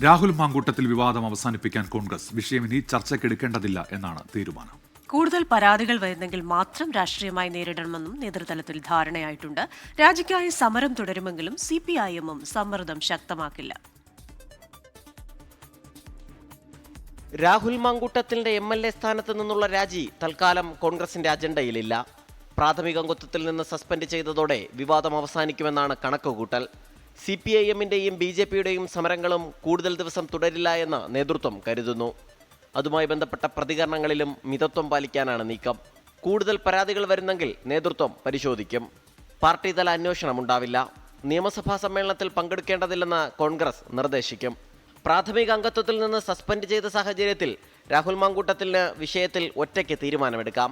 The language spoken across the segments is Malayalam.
രാഹുൽ മാങ്കൂട്ടത്തിൽ വിവാദം അവസാനിപ്പിക്കാൻ കോൺഗ്രസ് വിഷയം ഇനി ചർച്ചയ്ക്കെടുക്കേണ്ടതില്ല എന്നാണ് തീരുമാനം. കൂടുതൽ പരാതികൾ വരുന്നെങ്കിൽ മാത്രം രാഷ്ട്രീയമായി നേരിടണമെന്നും നേതൃതലത്തിൽ ധാരണയായിട്ടുണ്ട്. രാജിക്കായി സമരം തുടരുമെങ്കിലും CPIM-ഉം സമ്മർദ്ദം ശക്തമാക്കില്ല. രാഹുൽ മാങ്കൂട്ടത്തിന്റെ MLA സ്ഥാനത്ത് നിന്നുള്ള രാജി തൽക്കാലം കോൺഗ്രസിന്റെ അജണ്ടയിലില്ല. പ്രാഥമിക അംഗത്വത്തിൽ നിന്ന് സസ്പെൻഡ് ചെയ്തതോടെ വിവാദം അവസാനിക്കുമെന്നാണ് കണക്കുകൂട്ടൽ. CPIM-ന്റെയും BJP-യുടെയും സമരങ്ങളും കൂടുതൽ ദിവസം തുടരില്ല എന്ന് നേതൃത്വം കരുതുന്നു. അതുമായി ബന്ധപ്പെട്ട പ്രതികരണങ്ങളിലും മിതത്വം പാലിക്കാനാണ് നീക്കം. കൂടുതൽ പരാതികൾ വരുന്നെങ്കിൽ നേതൃത്വം പരിശോധിക്കും. പാർട്ടിതല അന്വേഷണം ഉണ്ടാവില്ല. നിയമസഭാ സമ്മേളനത്തിൽ പങ്കെടുക്കേണ്ടതില്ലെന്ന് കോൺഗ്രസ് നിർദ്ദേശിക്കും. പ്രാഥമിക അംഗത്വത്തിൽ നിന്ന് സസ്പെൻഡ് ചെയ്ത സാഹചര്യത്തിൽ രാഹുൽ മാങ്കൂട്ടത്തിന് വിഷയത്തിൽ ഒറ്റയ്ക്ക് തീരുമാനമെടുക്കാം.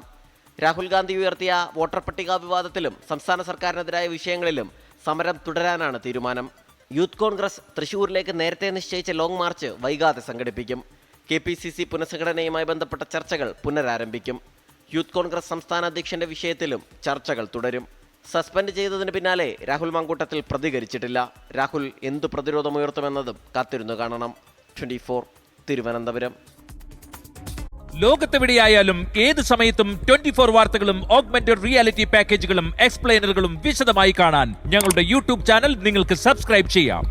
രാഹുൽ ഗാന്ധി ഉയർത്തിയ വോട്ടർ പട്ടിക വിവാദത്തിലും സംസ്ഥാന സർക്കാരിനെതിരായ വിഷയങ്ങളിലും സമരം തുടരാനാണ് തീരുമാനം. യൂത്ത് കോൺഗ്രസ് തൃശൂരിലേക്ക് നേരത്തെ നിശ്ചയിച്ച ലോങ് മാർച്ച് വൈകാതെ സംഘടിപ്പിക്കും. KPCC പുനഃസംഘടനയുമായി ബന്ധപ്പെട്ട ചർച്ചകൾ പുനരാരംഭിക്കും. യൂത്ത് കോൺഗ്രസ് സംസ്ഥാന അധ്യക്ഷന്റെ വിഷയത്തിലും ചർച്ചകൾ തുടരും. സസ്പെൻഡ് ചെയ്തതിന് പിന്നാലെ രാഹുൽ മാങ്കൂട്ടത്തിൽ പ്രതികരിച്ചിട്ടില്ല. രാഹുൽ എന്തു പ്രതിരോധമുയർത്തുമെന്നതും കാത്തിരുന്നു കാണണം. 24 തിരുവനന്തപുരം. ലോകത്തെവിടെയായാലും ഏത് സമയത്തും 24 വാർത്തകളും ഓഗ്മെന്റഡ് റിയാലിറ്റി പാക്കേജുകളും എക്സ്പ്ലെയിനറുകളും വിശദമായി കാണാൻ ഞങ്ങളുടെ YouTube ചാനൽ നിങ്ങൾക്ക് സബ്സ്ക്രൈബ് ചെയ്യാം.